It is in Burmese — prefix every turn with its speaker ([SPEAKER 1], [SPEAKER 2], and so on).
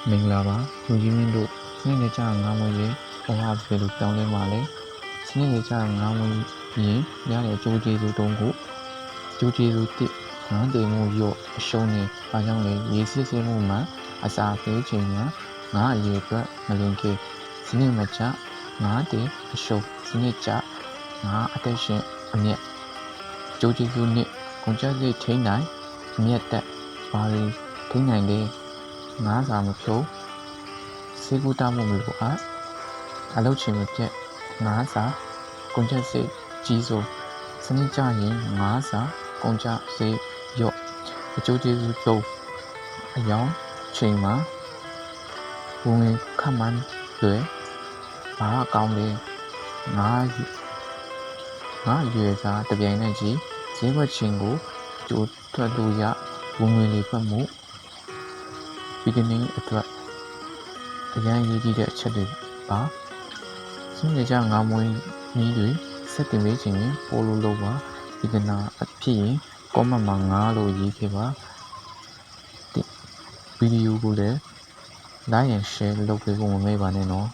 [SPEAKER 1] မင်္ဂလာပါလူကြီးမင်းတို့စနစ်တကျငါးမွေးရဲ့ဘဝဘယ်လိုပြောင်းလဲမှာလဲစနစ်တကျငါးမွေးရင်ရတဲ့အကျိုးကျေးဇူးတုံးကိုအကျိုးကျေးဇူးတစ်ငါးတည်မှုရော့အရှုံးနေဘာကြောင့်လဲရေစစ်စစ်မှုမှာအစာပေးချိန်မှာငါးအရေအတွက်မလင်ကေစနစ်မကျငါးတည်အရှုံးစနစ်ကျငါးအသက်ရှင်အမြတ်အကျိုးကျေးဇူးနှစ်ကုန်ကျစရိတ်ထိန်းနိုင်အမြတ်တက်ဘာတွေထိန်းနိုင်လဲငါးစာမဖြုံးစေကူတာမှုမလိုအပ်အလုပ်ချင်မပြတ်ငါးစာကုန်ကျစရိတ်ကြီးစိုးစနစ်ကျရင်ငါးစာကုန်ကျစရိတ်ရော့အကျိုးကျေးဇူးသုံးအယောင်ချိန်မှာဝင်ငွေခန့်မှန်းလွယ်ဘာအကောင်းလဲငါးရွယ်စာတစ်ပြိုင်နက်ကြီးဈေးကွက်ချင်းကိုကြိုးထွက်လို့ရဝင်ငွေလေပတ်မှုbeginning အတွက်အရန်ရေးကြည့်တဲ့အချက်တွေပါစနစ်ကျငါးမွေးနည်းတွေစက်တင်ပေးခြင်းရင်ပို့လို့လုပ်ပါbeginner အဖြစ်ရင် comment မှာငါးလို့ရေးခဲ့ပါဗီဒီယိုကိုလည်း like and share လုပ်ပေးဖို့မမေ့ပါနဲ့နော်